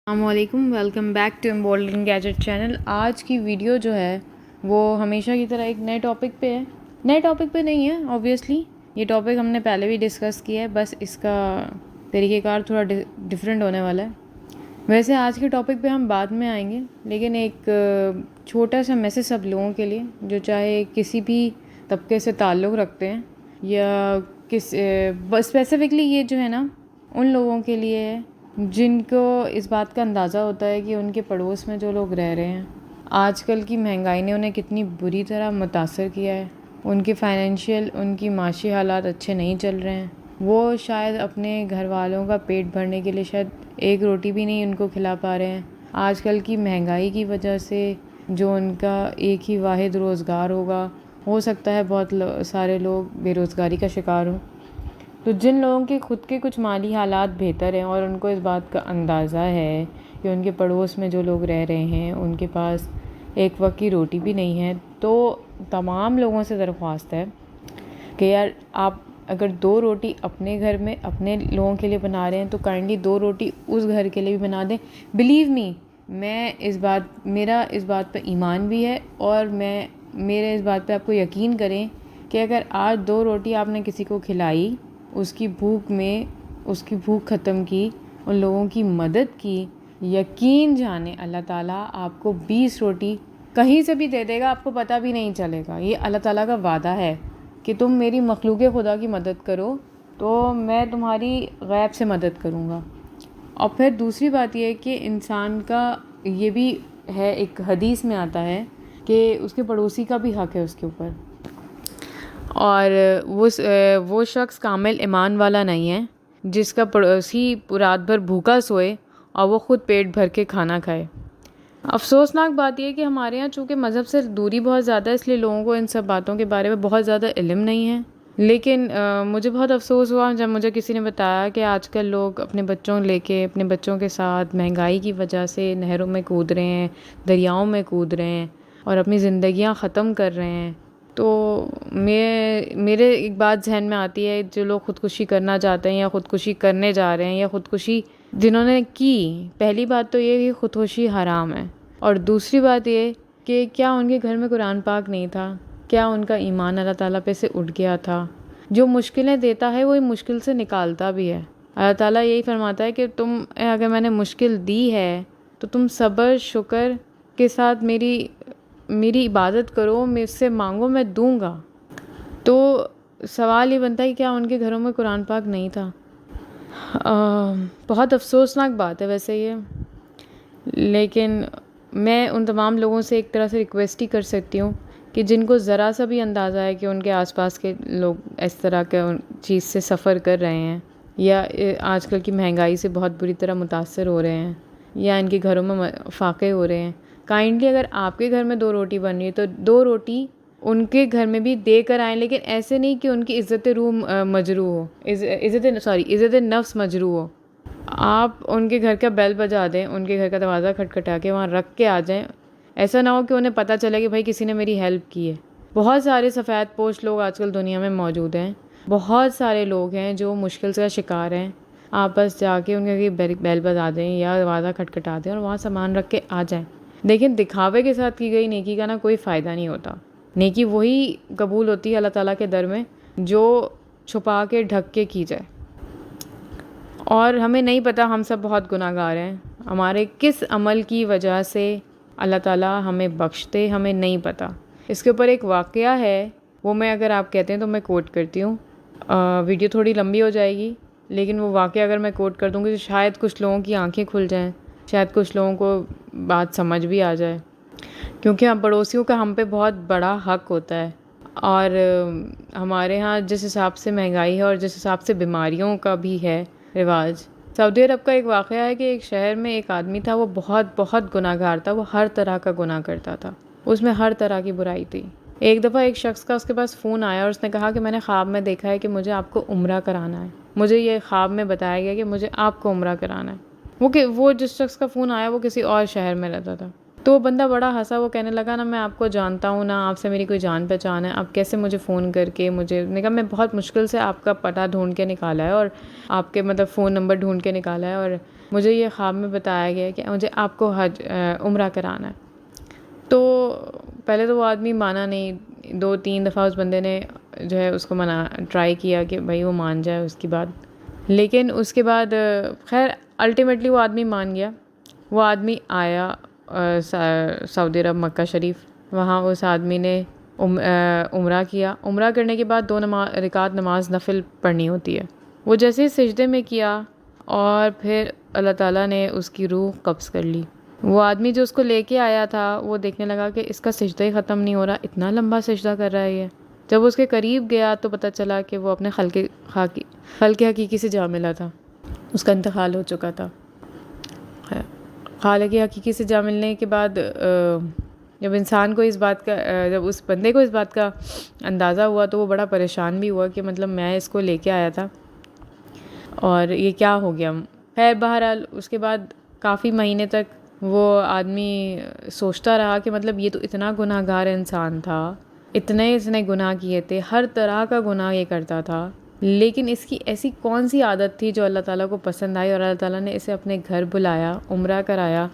السلام علیکم، welcome back to امبولڈنگ گیجٹ چینل۔ آج کی ویڈیو جو ہے وہ ہمیشہ کی طرح ایک نئے ٹاپک پہ ہے۔ نئے ٹاپک پہ نہیں ہے اوبویسلی، یہ ٹاپک ہم نے پہلے بھی ڈسکس کیا ہے، بس اس کا طریقہ کار تھوڑا ڈفرینٹ ہونے والا ہے۔ ویسے آج کے ٹاپک پہ ہم بعد میں آئیں گے، لیکن ایک چھوٹا سا میسیج سب لوگوں کے لیے جو چاہے کسی بھی طبقے سے تعلق رکھتے ہیں یا اسپیسیفکلی یہ جو ہے نا ان لوگوں کے لیے ہے جن کو اس بات کا اندازہ ہوتا ہے کہ ان کے پڑوس میں جو لوگ رہ رہے ہیں، آج کل کی مہنگائی نے انہیں کتنی بری طرح متاثر کیا ہے، ان کے فائنینشیل، ان کی معاشی حالات اچھے نہیں چل رہے ہیں، وہ شاید اپنے گھر والوں کا پیٹ بھرنے کے لیے شاید ایک روٹی بھی نہیں ان کو کھلا پا رہے ہیں۔ آج کل کی مہنگائی کی وجہ سے جو ان کا ایک ہی واحد روزگار ہوگا، ہو سکتا ہے بہت سارے لوگ بے روزگاری کا شکار ہوں۔ تو جن لوگوں کے خود کے کچھ مالی حالات بہتر ہیں اور ان کو اس بات کا اندازہ ہے کہ ان کے پڑوس میں جو لوگ رہ رہے ہیں ان کے پاس ایک وقت کی روٹی بھی نہیں ہے، تو تمام لوگوں سے درخواست ہے کہ یار آپ اگر 2 روٹی اپنے گھر میں اپنے لوگوں کے لیے بنا رہے ہیں تو کائنڈلی 2 روٹی اس گھر کے لیے بھی بنا دیں۔ بلیو می، میرا اس بات پہ ایمان بھی ہے، اور میرے اس بات پہ آپ کو یقین کریں کہ اگر آج 2 روٹی آپ نے کسی کو کھلائی، اس کی بھوک ختم کی، ان لوگوں کی مدد کی، یقین جانے اللہ تعالیٰ آپ کو 20 روٹی کہیں سے بھی دے دے گا، آپ کو پتہ بھی نہیں چلے گا۔ یہ اللہ تعالیٰ کا وعدہ ہے کہ تم میری مخلوق خدا کی مدد کرو تو میں تمہاری غیب سے مدد کروں گا۔ اور پھر دوسری بات یہ ہے کہ انسان کا یہ بھی ہے، ایک حدیث میں آتا ہے کہ اس کے پڑوسی کا بھی حق ہے اس کے اوپر، اور وہ شخص کامل ایمان والا نہیں ہے جس کا پڑوسی رات بھر بھوکا سوئے اور وہ خود پیٹ بھر کے کھانا کھائے۔ افسوسناک بات یہ ہے کہ ہمارے ہاں چونکہ مذہب سے دوری بہت زیادہ ہے، اس لیے لوگوں کو ان سب باتوں کے بارے میں بہت زیادہ علم نہیں ہے۔ لیکن مجھے بہت افسوس ہوا جب مجھے کسی نے بتایا کہ آج کل لوگ اپنے بچوں کے ساتھ مہنگائی کی وجہ سے نہروں میں کود رہے ہیں، دریاؤں میں کود رہے ہیں اور اپنی زندگیاں ختم کر رہے ہیں۔ تو میرے ایک بات ذہن میں آتی ہے، جو لوگ خودکشی کرنا چاہتے ہیں یا خودکشی کرنے جا رہے ہیں یا خودکشی جنہوں نے کی، پہلی بات تو یہ کہ خودکشی حرام ہے، اور دوسری بات یہ کہ کیا ان کے گھر میں قرآن پاک نہیں تھا؟ کیا ان کا ایمان اللہ تعالیٰ پہ سے اٹھ گیا تھا؟ جو مشکلیں دیتا ہے وہ مشکل سے نکالتا بھی ہے۔ اللہ تعالیٰ یہی فرماتا ہے کہ اگر میں نے مشکل دی ہے تو تم صبر شکر کے ساتھ میری عبادت کرو، مجھ سے مانگو، میں دوں گا۔ تو سوال یہ بنتا ہے کہ کیا ان کے گھروں میں قرآن پاک نہیں تھا؟ بہت افسوسناک بات ہے ویسے یہ، لیکن میں ان تمام لوگوں سے ایک طرح سے ریکویسٹ ہی کر سکتی ہوں کہ جن کو ذرا سا بھی اندازہ ہے کہ ان کے آس پاس کے لوگ اس طرح کے چیز سے سفر کر رہے ہیں یا آج کل کی مہنگائی سے بہت بری طرح متاثر ہو رہے ہیں یا ان کے گھروں میں فاقے ہو رہے ہیں، کائنڈلی اگر آپ کے گھر میں 2 روٹی بن رہی ہے تو 2 روٹی ان کے گھر میں بھی دے کر آئیں، لیکن ایسے نہیں کہ ان کی عزت روح مجروح ہو، عزت نفس مجروح ہو۔ آپ ان کے گھر کا بیل بجا دیں، ان کے گھر کا دروازہ کھٹکھٹا کے وہاں رکھ کے آ جائیں، ایسا نہ ہو کہ انہیں پتہ چلے کہ بھائی کسی نے میری ہیلپ کی ہے۔ بہت سارے سفید پوش لوگ آج کل دنیا میں موجود ہیں، بہت سارے لوگ ہیں جو مشکل کا شکار ہیں۔ آپ بس جا کے ان کے بیل بجا دیں یا دروازہ کھٹکھٹا دیں اور وہاں سامان رکھ کے آ جائیں۔ لیکن دکھاوے کے ساتھ کی گئی نیکی کا نا کوئی فائدہ نہیں ہوتا۔ نیکی وہی قبول ہوتی ہے اللہ تعالیٰ کے در میں جو چھپا کے ڈھک کے کی جائے۔ اور ہمیں نہیں پتہ، ہم سب بہت گناہ گار ہیں، ہمارے کس عمل کی وجہ سے اللہ تعالیٰ ہمیں بخش دے ہمیں نہیں پتہ۔ اس کے اوپر ایک واقعہ ہے، وہ میں اگر آپ کہتے ہیں تو میں کوٹ کرتی ہوں۔ ویڈیو تھوڑی لمبی ہو جائے گی، لیکن وہ واقعہ اگر میں کوٹ کر دوں گی تو شاید کچھ لوگوں کی آنکھیں کھل جائیں، شاید کچھ لوگوں کو بات سمجھ بھی آ جائے، کیونکہ ہم پڑوسیوں کا ہم پہ بہت بڑا حق ہوتا ہے۔ اور ہمارے ہاں جس حساب سے مہنگائی ہے اور جس حساب سے بیماریوں کا بھی ہے رواج، سعودی عرب کا ایک واقعہ ہے کہ ایک شہر میں ایک آدمی تھا، وہ بہت بہت گناہ گار تھا، وہ ہر طرح کا گناہ کرتا تھا، اس میں ہر طرح کی برائی تھی۔ ایک دفعہ ایک شخص کا اس کے پاس فون آیا اور اس نے کہا کہ میں نے خواب میں دیکھا ہے کہ مجھے آپ کو عمرہ کرانا ہے، مجھے یہ خواب میں بتایا گیا کہ مجھے آپ کو عمرہ کرانا ہے۔ وہ جس شخص کا فون آیا وہ کسی اور شہر میں رہتا تھا، تو وہ بندہ بڑا ہنسا، وہ کہنے لگا نا میں آپ کو جانتا ہوں، نہ آپ سے میری کوئی جان پہچان ہے، آپ کیسے مجھے فون کر کے نے کہا میں بہت مشکل سے آپ کا پتہ ڈھونڈ کے نکالا ہے اور آپ کے فون نمبر ڈھونڈ کے نکالا ہے، اور مجھے یہ خواب میں بتایا گیا کہ مجھے آپ کو حج عمرہ کرانا ہے. تو پہلے تو وہ آدمی مانا نہیں, 2-3 دفعہ اس بندے نے جو ہے اس کو ٹرائی کیا کہ بھائی وہ مان جائے اس کی بات, لیکن اس کے بعد خیر الٹیمیٹلی وہ آدمی مان گیا. وہ آدمی آیا سعودی عرب مکہ شریف, وہاں اس آدمی نے عمرہ کیا. عمرہ کرنے کے بعد 2 رکعت نماز نفل پڑھنی ہوتی ہے. وہ جیسے ہی سجدے میں کیا اور پھر اللہ تعالیٰ نے اس کی روح قبض کر لی. وہ آدمی جو اس کو لے کے آیا تھا وہ دیکھنے لگا کہ اس کا سجدہ ہی ختم نہیں ہو رہا, اتنا لمبا سجدہ کر رہا ہے یہ. جب اس کے قریب گیا تو پتہ چلا کہ وہ اپنے خالق حقیقی سے جا ملا تھا. اس کا انتقال ہو چکا تھا. خالق حقیقی سے جا ملنے کے بعد جب انسان کو اس بات کا جب اس بندے کو اس بات کا اندازہ ہوا تو وہ بڑا پریشان بھی ہوا کہ مطلب میں اس کو لے کے آیا تھا اور یہ کیا ہو گیا. خیر بہرحال اس کے بعد کافی مہینے تک وہ آدمی سوچتا رہا کہ مطلب یہ تو اتنا گناہ گار انسان تھا, اس نے گناہ کیے تھے, ہر طرح کا گناہ یہ کرتا تھا, لیکن اس کی ایسی کون سی عادت تھی جو اللہ تعالیٰ کو پسند آئی اور اللہ تعالیٰ نے اسے اپنے گھر بلایا, عمرہ کرایا.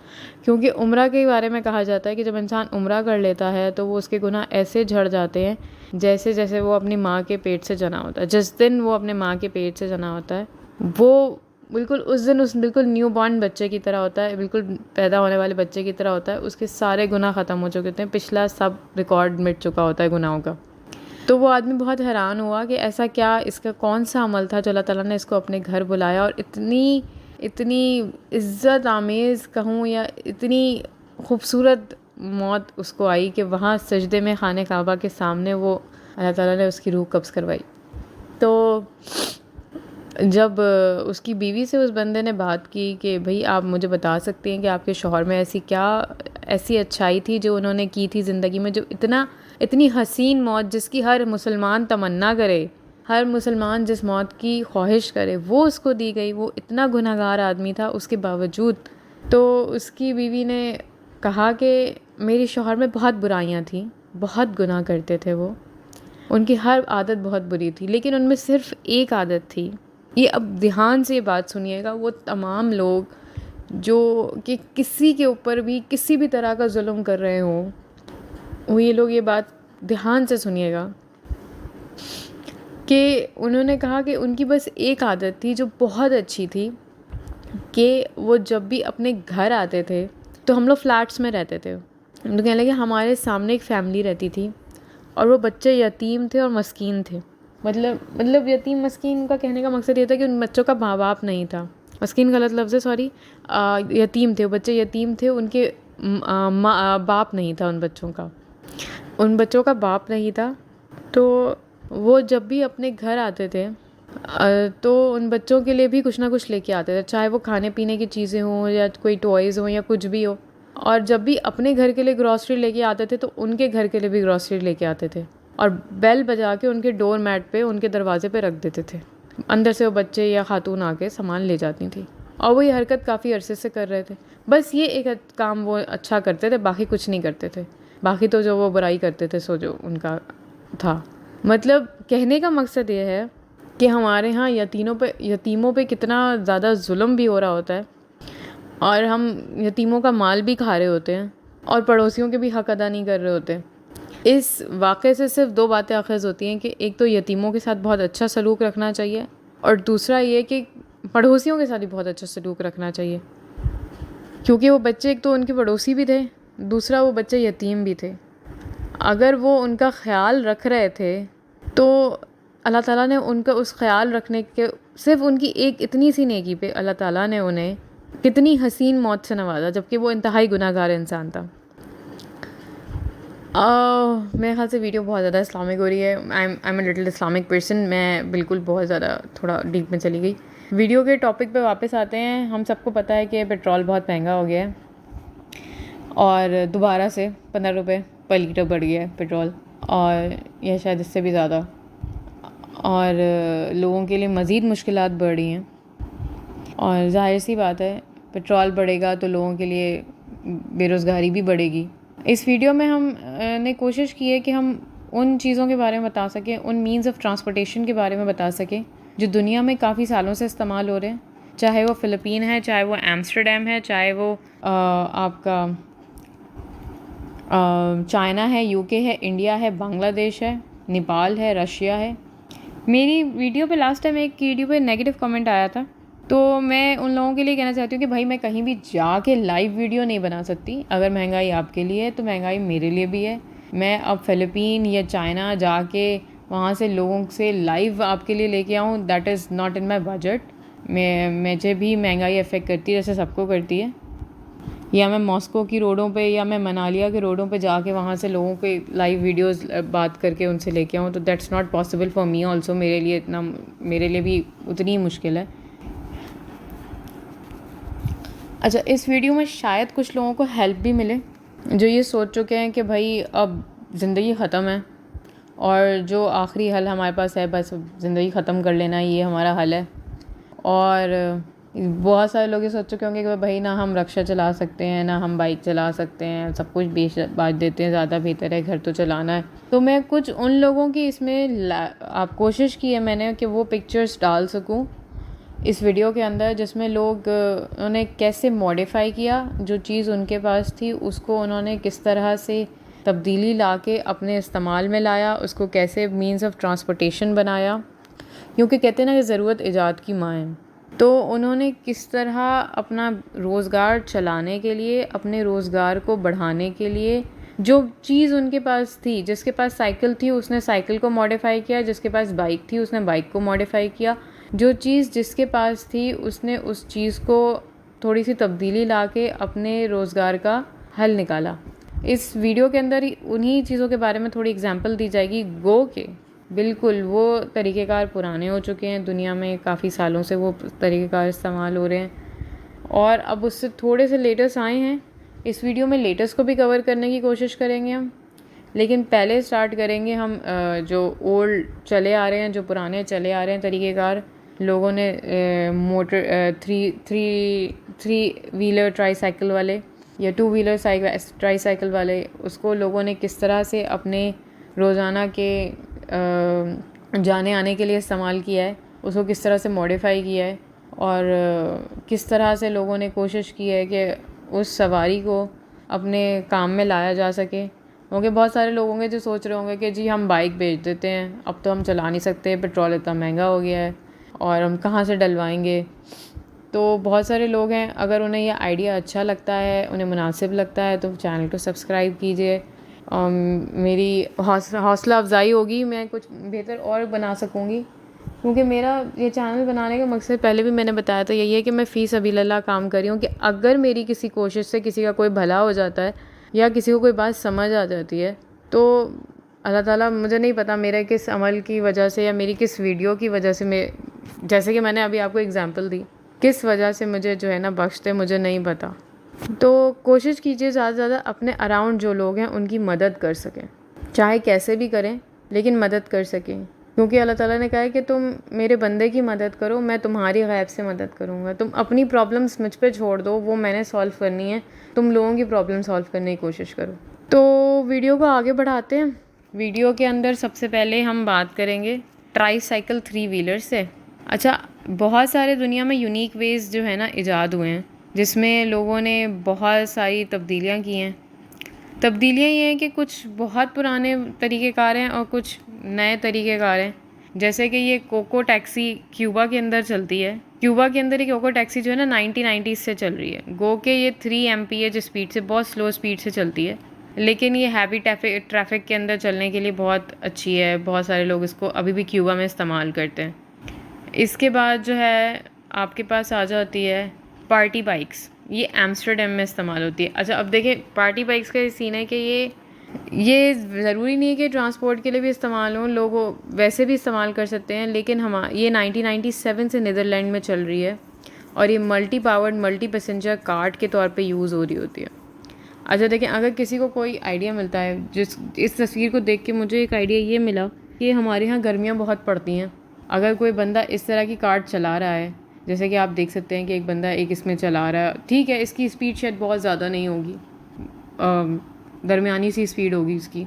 کیونکہ عمرہ کے بارے میں کہا جاتا ہے کہ جب انسان عمرہ کر لیتا ہے تو وہ اس کے گناہ ایسے جھڑ جاتے ہیں جیسے وہ اپنی ماں کے پیٹ سے جنا ہوتا ہے. جس دن وہ اپنے ماں کے پیٹ سے جنا ہوتا ہے وہ بالکل اس دن بالکل نیو بورن بچے کی طرح ہوتا ہے, بالکل پیدا ہونے والے بچے کی طرح ہوتا ہے. اس کے سارے گناہ ختم ہو چکے ہوتے ہیں, پچھلا سب ریکارڈ مٹ چکا ہوتا ہے گناہوں کا. تو وہ آدمی بہت حیران ہوا کہ ایسا کیا, اس کا کون سا عمل تھا جو اللہ تعالیٰ نے اس کو اپنے گھر بلایا اور اتنی عزت آمیز کہوں یا اتنی خوبصورت موت اس کو آئی کہ وہاں سجدے میں خانہ کعبہ کے سامنے وہ اللہ تعالیٰ نے اس کی روح قبض کروائی. تو جب اس کی بیوی سے اس بندے نے بات کی کہ بھئی آپ مجھے بتا سکتے ہیں کہ آپ کے شوہر میں ایسی اچھائی تھی جو انہوں نے کی تھی زندگی میں, جو اتنی حسین موت جس کی ہر مسلمان تمنا کرے, ہر مسلمان جس موت کی خواہش کرے وہ اس کو دی گئی, وہ اتنا گناہ گار آدمی تھا اس کے باوجود. تو اس کی بیوی نے کہا کہ میرے شوہر میں بہت برائیاں تھیں, بہت گناہ کرتے تھے, وہ ان کی ہر عادت بہت بری تھی, لیکن ان میں صرف ایک عادت تھی. یہ اب دھیان سے یہ بات سنیے گا, وہ تمام لوگ جو کہ کسی کے اوپر بھی کسی بھی طرح کا ظلم کر رہے ہوں, وہ یہ لوگ یہ بات دھیان سے سنیے گا کہ انہوں نے کہا کہ ان کی بس ایک عادت تھی جو بہت اچھی تھی کہ وہ جب بھی اپنے گھر آتے تھے تو ہم لوگ فلیٹس میں رہتے تھے, ہم تو کہنے لگے ہمارے سامنے ایک فیملی رہتی تھی اور وہ بچے یتیم تھے اور مسکین تھے. مطلب یتیم مسکین کا کہنے کا مقصد یہ تھا کہ ان بچوں کا ماں باپ نہیں تھا. مسکین غلط لفظ ہے, سوری, یتیم تھے, بچے یتیم تھے, ان کے باپ نہیں تھا, ان بچوں کا باپ نہیں تھا. تو وہ جب بھی اپنے گھر آتے تھے تو ان بچوں کے لیے بھی کچھ نہ کچھ لے کے آتے تھے, چاہے وہ کھانے پینے کی چیزیں ہوں یا کوئی ٹوائز ہوں یا کچھ بھی ہو. اور جب بھی اپنے گھر کے لیے گروسری لے کے آتے تھے تو ان کے گھر کے لیے بھی گروسری لے کے آتے تھے اور بیل بجا کے ان کے ڈور میٹ پہ, ان کے دروازے پہ رکھ دیتے تھے. اندر سے وہ بچے یا خاتون آ کے سامان لے جاتی تھیں اور وہ یہ حرکت کافی عرصے سے کر رہے تھے. بس یہ ایک کام وہ اچھا کرتے تھے, باقی کچھ نہیں کرتے تھے. باقی تو جو وہ برائی کرتے تھے سو جو ان کا تھا. مطلب کہنے کا مقصد یہ ہے کہ ہمارے ہاں یتیموں پہ کتنا زیادہ ظلم بھی ہو رہا ہوتا ہے اور ہم یتیموں کا مال بھی کھا رہے ہوتے ہیں اور پڑوسیوں کے بھی حق ادا نہیں کر رہے ہوتے. اس واقعے سے صرف 2 باتیں اخذ ہوتی ہیں کہ ایک تو یتیموں کے ساتھ بہت اچھا سلوک رکھنا چاہیے اور دوسرا یہ کہ پڑوسیوں کے ساتھ بھی بہت اچھا سلوک رکھنا چاہیے, کیونکہ وہ بچے ایک تو ان کے پڑوسی بھی تھے, دوسرا وہ بچے یتیم بھی تھے. اگر وہ ان کا خیال رکھ رہے تھے تو اللہ تعالیٰ نے ان کا اس خیال رکھنے کے صرف ان کی ایک اتنی سی نیکی پہ اللہ تعالیٰ نے انہیں کتنی حسین موت سے نوازا, جبکہ وہ انتہائی گناہ گار انسان تھا. میرے خیال سے ویڈیو بہت زیادہ اسلامک ہو رہی ہے. I am a little Islamic person, میں بالکل بہت زیادہ تھوڑا ڈیپ میں چلی گئی. ویڈیو کے ٹاپک پہ واپس آتے ہیں. ہم سب کو پتہ ہے کہ پیٹرول بہت مہنگا ہو گیا ہے اور دوبارہ سے 15 روپے پر لیٹر بڑھ گیا ہے پیٹرول, اور یہ شاید اس سے بھی زیادہ, اور لوگوں کے لیے مزید مشکلات بڑھ رہی ہیں. اور ظاہر سی بات ہے پیٹرول بڑھے گا تو لوگوں کے لیے بے روزگاری بھی بڑھے گی. اس ویڈیو میں ہم نے کوشش کی ہے کہ ہم ان چیزوں کے بارے میں بتا سکیں, ان مینز آف ٹرانسپورٹیشن کے بارے میں بتا سکیں جو دنیا میں کافی سالوں سے استعمال ہو رہے ہیں, چاہے وہ فلپین ہے، چاہے وہ ایمسٹرڈیم ہے، چاہے وہ آپ کا چائنا ہے، یو کے ہے، انڈیا ہے، بنگلہ دیش ہے، نیپال ہے، رشیا ہے۔ میری ویڈیو پہ لاسٹ ٹائم ایک ویڈیو پہ نیگیٹو کمنٹ آیا تھا، تو میں ان لوگوں کے لیے کہنا چاہتی ہوں کہ بھائی میں کہیں بھی جا کے لائیو ویڈیو نہیں بنا سکتی۔ اگر مہنگائی آپ کے لیے ہے تو مہنگائی میرے لیے بھی ہے۔ میں اب فلپین یا چائنا جا کے وہاں سے لوگوں سے لائیو آپ کے لیے لے کے آؤں، that is not in my budget. مجھے بھی مہنگائی افیکٹ کرتی ہے جیسے سب کو کرتی ہے۔ یا میں ماسکو کی روڈوں پہ یا میں منالیہ کے روڈوں پہ جا کے وہاں سے لوگوں کے لائیو ویڈیوز بات کر کے ان سے لے کے آؤں، تو that's not possible for me also. میرے لیے بھی اتنی ہی مشکل ہے۔ اچھا، اس ویڈیو میں شاید کچھ لوگوں کو ہیلپ بھی ملے جو یہ سوچ چکے ہیں کہ بھائی اب زندگی ختم ہے اور جو آخری حل ہمارے پاس ہے بس زندگی ختم کر لینا، یہ ہمارا حل ہے۔ اور بہت سارے لوگ یہ سوچ چکے ہوں گے کہ بھائی نہ ہم رکشا چلا سکتے ہیں، نہ ہم بائک چلا سکتے ہیں، سب کچھ بیچ باج دیتے ہیں، زیادہ بہتر ہے گھر تو چلانا ہے۔ تو میں کچھ ان لوگوں کی اس میں آپ کوشش کی ہے میں نے کہ وہ پکچرز ڈال سکوں اس ویڈیو کے اندر، جس میں لوگ انہوں نے کیسے ماڈیفائی کیا، جو چیز ان کے پاس تھی اس کو انہوں نے کس طرح سے تبدیلی لا کے اپنے استعمال میں لایا، اس کو کیسے مینز آف ٹرانسپورٹیشن بنایا، کیونکہ کہتے ہیں نا کہ ضرورت ایجاد کی ماں ہے۔ تو انہوں نے کس طرح اپنا روزگار چلانے کے لیے، اپنے روزگار کو بڑھانے کے لیے جو چیز ان کے پاس تھی، جس کے پاس سائیکل تھی اس نے سائیکل کو ماڈیفائی کیا، جس کے پاس بائک تھی اس نے بائک کو ماڈیفائی کیا، جو چیز جس کے پاس تھی اس نے اس چیز کو تھوڑی سی تبدیلی لا کے اپنے روزگار کا حل نکالا۔ اس ویڈیو کے اندر انہی چیزوں کے بارے میں تھوڑی اگزامپل دی جائے گی۔ گو کے بالکل وہ طریقہ کار پرانے ہو چکے ہیں، دنیا میں کافی سالوں سے وہ طریقہ کار استعمال ہو رہے ہیں، اور اب اس سے تھوڑے سے لیٹسٹ آئے ہیں۔ اس ویڈیو میں لیٹسٹ کو بھی کور کرنے کی کوشش کریں گے ہم، لیکن پہلے سٹارٹ کریں گے ہم جو اولڈ چلے آ رہے ہیں، جو پرانے چلے آ رہے ہیں طریقہ کار۔ لوگوں نے motor three wheeler try cycle والے یا 2 ویلر ٹرائی سائیکل والے، اس کو لوگوں نے کس طرح سے اپنے روزانہ کے جانے آنے کے لیے استعمال کیا ہے، اس کو کس طرح سے ماڈیفائی کیا ہے، اور کس طرح سے لوگوں نے کوشش کی ہے کہ اس سواری کو اپنے کام میں لایا جا سکے۔ کیونکہ بہت سارے لوگ ہوں گے جو سوچ رہے ہوں گے کہ جی ہم بائک بیچ دیتے ہیں، اب تو ہم چلا نہیں سکتے، پیٹرول اتنا مہنگا ہو گیا ہے اور ہم کہاں سے ڈلوائیں گے۔ تو بہت سارے لوگ ہیں، اگر انہیں یہ آئیڈیا اچھا لگتا ہے، انہیں مناسب لگتا ہے، تو چینل کو سبسکرائب کیجیے۔ میری حوصلہ افزائی ہوگی، میں کچھ بہتر اور بنا سکوں گی، کیونکہ میرا یہ چینل بنانے کا مقصد پہلے بھی میں نے بتایا تھا یہی ہے کہ میں فی سبیل اللہ کام کر رہی ہوں، کہ اگر میری کسی کوشش سے کسی کا کوئی بھلا ہو جاتا ہے یا کسی کو کوئی بات سمجھ آ جاتی ہے، تو اللہ تعالیٰ مجھے نہیں پتا میرے کس عمل کی وجہ سے یا میری کس ویڈیو کی وجہ سے، جیسے کہ میں نے ابھی آپ کو اگزامپل دی، کس وجہ سے مجھے جو ہے نا بخشتے، مجھے نہیں پتا۔ تو کوشش کیجیے زیادہ سے زیادہ اپنے اراؤنڈ جو لوگ ہیں ان کی مدد کر سکیں، چاہے کیسے بھی کریں لیکن مدد کر سکیں، کیونکہ اللہ تعالیٰ نے کہا ہے کہ تم میرے بندے کی مدد کرو، میں تمہاری غیب سے مدد کروں گا۔ تم اپنی پرابلمس مجھ پہ چھوڑ دو، وہ میں نے سالو کرنی ہے، تم لوگوں کی پرابلم سالو کرنے کی کوشش کرو۔ تو ویڈیو کو آگے بڑھاتے ہیں۔ ویڈیو کے اندر سب سے پہلے ہم بات کریں گے ٹرائی سائیکل 3 ویلر سے۔ اچھا، بہت سارے دنیا میں یونیک ویز جو ہے نا ایجاد ہوئے ہیں، جس میں لوگوں نے بہت ساری تبدیلیاں کی ہیں۔ تبدیلیاں یہ ہیں کہ کچھ بہت پرانے طریقہ کار ہیں اور کچھ نئے طریقہ کار ہیں، جیسے کہ یہ کوکو ٹیکسی کیوبا کے اندر چلتی ہے۔ کیوبا کے اندر یہ کوکو ٹیکسی جو ہے نا 1990s سے چل رہی ہے، گو کہ یہ 3 MPH اسپیڈ سے، بہت سلو اسپیڈ سے چلتی ہے، لیکن یہ ہیوی ٹریفک کے اندر چلنے کے لیے بہت اچھی ہے، بہت سارے لوگ اس کو ابھی بھی کیوبا میں استعمال کرتے ہیں۔ اس کے بعد جو ہے آپ کے پاس آ جاتی ہے پارٹی بائکس، یہ ایمسٹرڈیم میں استعمال ہوتی ہے۔ اچھا، اب دیکھیں پارٹی بائکس کا یہ سین ہے کہ یہ ضروری نہیں ہے کہ ٹرانسپورٹ کے لیے بھی استعمال ہوں، لوگ ویسے بھی استعمال کر سکتے ہیں، لیکن یہ 1997 سے نیدرلینڈ میں چل رہی ہے، اور یہ multi powered multi passenger cart کے طور پہ یوز ہو رہی ہوتی ہے۔ اچھا دیکھیں، اگر کسی کو کوئی آئیڈیا ملتا ہے، اس تصویر کو دیکھ کے مجھے ایک آئیڈیا یہ ملا کہ ہمارے ہاں گرمیاں بہت پڑتی ہیں، اگر کوئی بندہ اس طرح کی کارٹ چلا رہا ہے، جیسے کہ آپ دیکھ سکتے ہیں کہ ایک بندہ ایک اس میں چلا رہا ہے، ٹھیک ہے اس کی اسپیڈ شاید بہت زیادہ نہیں ہوگی، درمیانی سی اسپیڈ ہوگی اس کی،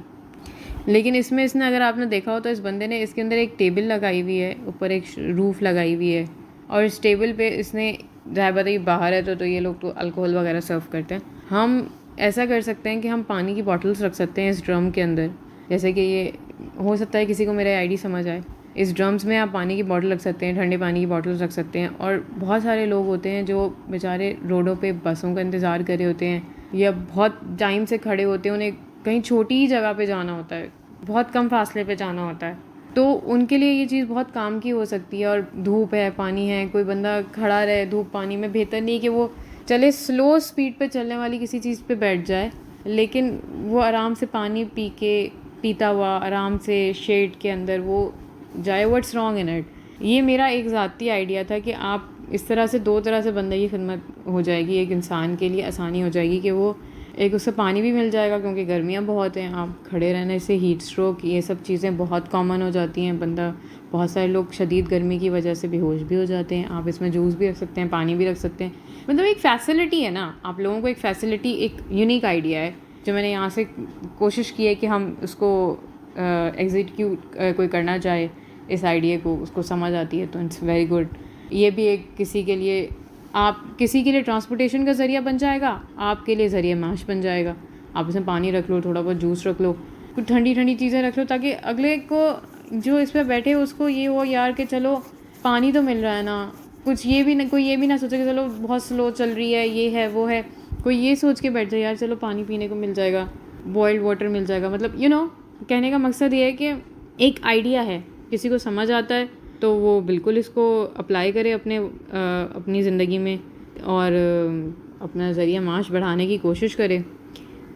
لیکن اس نے اگر آپ نے دیکھا ہو تو اس بندے نے اس کے اندر ایک ٹیبل لگائی ہوئی ہے، اوپر ایک روف لگائی ہوئی ہے، اور اس ٹیبل پہ اس نے ظاہر بات ہے کہ باہر ہے تو یہ لوگ تو الکوہل وغیرہ سرو کرتے ہیں. ہم ایسا کر سکتے ہیں کہ ہم پانی کی بوٹلس رکھ سکتے ہیں اس ڈرم کے اندر. جیسے کہ یہ ہو سکتا ہے کسی کو میرا آئی ڈی سمجھ آئے. اس ڈرمز میں آپ پانی کی بوٹل رکھ سکتے ہیں, ٹھنڈے پانی کی بوٹلس رکھ سکتے ہیں. اور بہت سارے لوگ ہوتے ہیں جو بیچارے روڈوں پہ بسوں کا انتظار کر رہے ہوتے ہیں یا بہت ٹائم سے کھڑے ہوتے ہیں, انہیں کہیں چھوٹی ہی جگہ پہ جانا ہوتا ہے, بہت کم فاصلے پہ جانا ہوتا ہے, تو ان کے لیے یہ چیز بہت کام کی ہو سکتی ہے. اور دھوپ ہے, پانی ہے, کوئی بندہ کھڑا رہے دھوپ پانی میں, بہتر نہیں کہ وہ چلے سلو اسپیڈ پہ چلنے والی کسی چیز پہ بیٹھ جائے, لیکن وہ آرام سے پانی پیتا ہوا آرام سے شیڈ کے اندر وہ جائے. What's wrong in it. یہ میرا ایک ذاتی آئیڈیا تھا کہ آپ اس طرح سے 2 طرح سے بندے کی خدمت ہو جائے گی. ایک انسان کے لیے آسانی ہو جائے گی کہ وہ ایک اس سے پانی بھی مل جائے گا کیونکہ گرمیاں بہت ہیں, آپ کھڑے رہنے سے ہیٹ اسٹروک یہ سب چیزیں بہت کامن ہو جاتی ہیں. بہت سارے لوگ شدید گرمی کی وجہ سے بے ہوش بھی ہو جاتے ہیں. آپ اس میں جوس بھی رکھ سکتے ہیں, پانی بھی رکھ سکتے ہیں. مطلب ایک فیسلٹی ہے نا, آپ لوگوں کو ایک فیسلٹی, ایک یونیک آئیڈیا ہے جو میں نے یہاں سے کوشش کی ہے کہ ہم اس کو ایگزیکیوٹ کوئی کرنا چاہے اس آئیڈیا کو, اس کو سمجھ آتی ہے تو اٹس ویری گڈ. یہ بھی ایک کسی کے لیے ٹرانسپورٹیشن کا ذریعہ بن جائے گا, آپ کے لیے ذریعہ معاش بن جائے گا. آپ اس میں پانی رکھ لو, تھوڑا بہت جوس رکھ لو, کچھ ٹھنڈی چیزیں رکھ لو, تاکہ اگلے کو جو اس پہ بیٹھے اس کو یہ ہو یار کہ چلو پانی تو مل رہا ہے نا. کچھ کوئی یہ بھی نہ سوچے کہ چلو بہت سلو چل رہی ہے, یہ ہے وہ ہے. کوئی یہ سوچ کے بیٹھ جائے یار چلو پانی پینے کو مل جائے گا, بوائلڈ واٹر مل جائے گا. مطلب کہنے کا مقصد یہ ہے کہ ایک آئیڈیا ہے, کسی کو سمجھ آتا ہے تو وہ بالکل اس کو اپلائی کرے اپنی زندگی میں اور اپنا ذریعہ معاش بڑھانے کی کوشش کرے.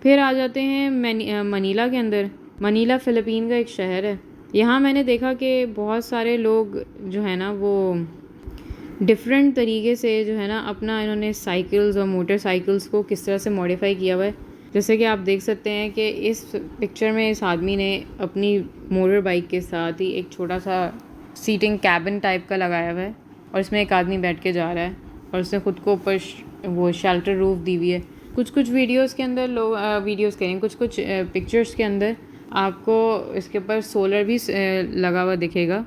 پھر آ جاتے ہیں منیلا کے اندر. منیلا فلپین کا ایک شہر ہے. یہاں میں نے دیکھا کہ بہت سارے لوگ جو ہے نا وہ ڈفرینٹ طریقے سے جو ہے نا اپنا انہوں نے سائیکلز اور موٹر سائیکلز کو کس طرح سے ماڈیفائی کیا ہوا ہے. جیسے کہ آپ دیکھ سکتے ہیں کہ اس پکچر میں اس آدمی نے اپنی موٹر بائک کے ساتھ ہی ایک چھوٹا سا سیٹنگ کیبن ٹائپ کا لگایا ہوا ہے, اور اس میں ایک آدمی بیٹھ کے جا رہا ہے, اور اس نے خود کو اوپر وہ شیلٹر روف دی ہوئی ہے. کچھ ویڈیوز کے اندر کچھ پکچرز کے اندر آپ کو اس کے اوپر سولر بھی لگا ہوا دکھے گا.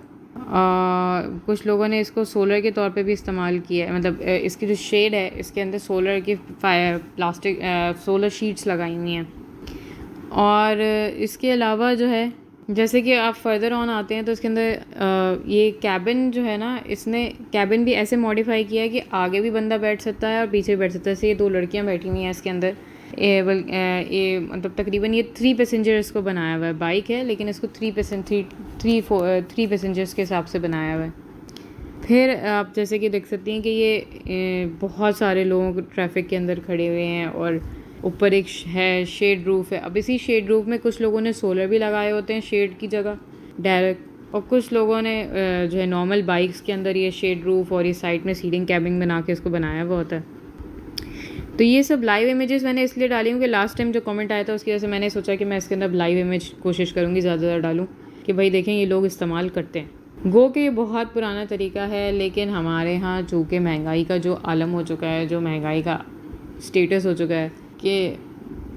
کچھ لوگوں نے اس کو سولر کے طور پہ بھی استعمال کیا ہے. مطلب اس کی جو شیڈ ہے اس کے اندر سولر کی پلاسٹک سولر شیٹس لگائی ہوئی ہیں. اور اس کے علاوہ جو ہے جیسے کہ آپ فردر آن آتے ہیں تو اس کے اندر یہ کیبن جو ہے نا, اس نے کیبن بھی ایسے ماڈیفائی کیا ہے کہ آگے بھی بندہ بیٹھ سکتا ہے اور پیچھے بھی بیٹھ سکتا ہے. جیسے یہ 2 لڑکیاں بیٹھی ہوئی ہیں اس کے اندر. یہ مطلب تقریباً یہ 3 پیسنجرس کو بنایا ہوا ہے. بائک ہے لیکن اس کو 3 پیسنجرس کے حساب سے بنایا ہوا ہے. پھر آپ جیسے کہ دیکھ سکتی ہیں کہ یہ بہت سارے لوگوں کو ٹریفک کے اندر کھڑے ہوئے ہیں, اور اوپر ایک ہے شیڈ روف ہے. اب اسی شیڈ روف میں کچھ لوگوں نے سولر بھی لگائے ہوتے ہیں شیڈ کی جگہ ڈائریکٹ, اور کچھ لوگوں نے جو ہے نارمل بائکس کے اندر یہ شیڈ روف اور یہ سائڈ میں سیٹنگ کیبن بنا کے اس کو بنایا ہوا ہوتا ہے. تو یہ سب لائیو امیجز میں نے اس لیے ڈالی ہوں کہ لاسٹ ٹائم جو کمنٹ آیا تھا اس کی وجہ سے میں نے سوچا کہ میں اس کے اندر لائیو امیج کوشش کروں گی زیادہ سے زیادہ ڈالوں کہ بھائی دیکھیں یہ لوگ استعمال کرتے ہیں. گو کہ یہ بہت پرانا طریقہ ہے, لیکن ہمارے ہاں چونکہ مہنگائی کا جو عالم ہو چکا ہے, جو مہنگائی کا اسٹیٹس ہو چکا ہے کہ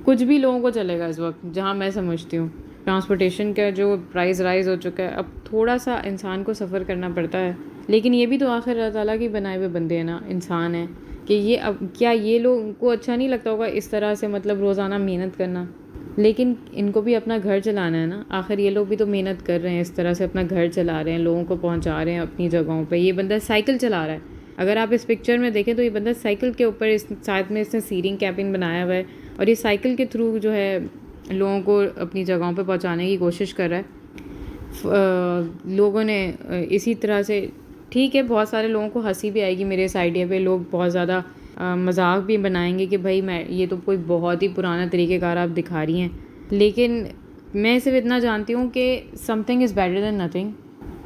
کچھ بھی لوگوں کو چلے گا اس وقت. جہاں میں سمجھتی ہوں ٹرانسپورٹیشن کا جو پرائز رائز ہو چکا ہے, اب تھوڑا سا انسان کو سفر کرنا پڑتا ہے. لیکن یہ بھی تو آخر اللہ تعالیٰ کے بنائے ہوئے بندے ہیں نا, انسان ہیں, کہ یہ اب کیا یہ لوگوں کو اچھا نہیں لگتا ہوگا اس طرح سے مطلب روزانہ محنت کرنا. لیکن ان کو بھی اپنا گھر چلانا ہے نا, آخر یہ لوگ بھی تو محنت کر رہے ہیں, اس طرح سے اپنا گھر چلا رہے ہیں, لوگوں کو پہنچا رہے ہیں اپنی جگہوں پہ. یہ بندہ سائیکل چلا رہا ہے. اگر آپ اس پکچر میں دیکھیں تو یہ بندہ سائیکل کے اوپر ساتھ میں اس نے سیٹنگ کیبن بنایا ہوا ہے, اور یہ سائیکل کے تھرو جو ہے لوگوں کو اپنی جگہوں پہ پہنچانے کی کوشش کر رہا ہے. لوگوں نے اسی طرح سے ٹھیک ہے, بہت سارے لوگوں کو ہنسی بھی آئے گی میرے اس آئیڈیا پہ, لوگ بہت زیادہ مذاق بھی بنائیں گے کہ بھائی یہ تو کوئی بہت ہی پرانا طریقہ کار آپ دکھا رہی ہیں. لیکن میں صرف اتنا جانتی ہوں کہ some thing is better than nothing.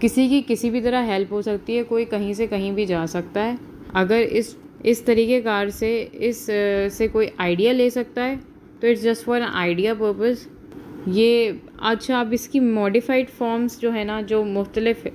کسی کی کسی بھی طرح ہیلپ ہو سکتی ہے, کوئی کہیں سے کہیں بھی جا سکتا ہے. اگر اس طریقہ کار سے کوئی آئیڈیا لے سکتا ہے تو it's just for an idea purpose. یہ اچھا اب اس کی ماڈیفائڈ فارمز جو ہے نا, جو مختلف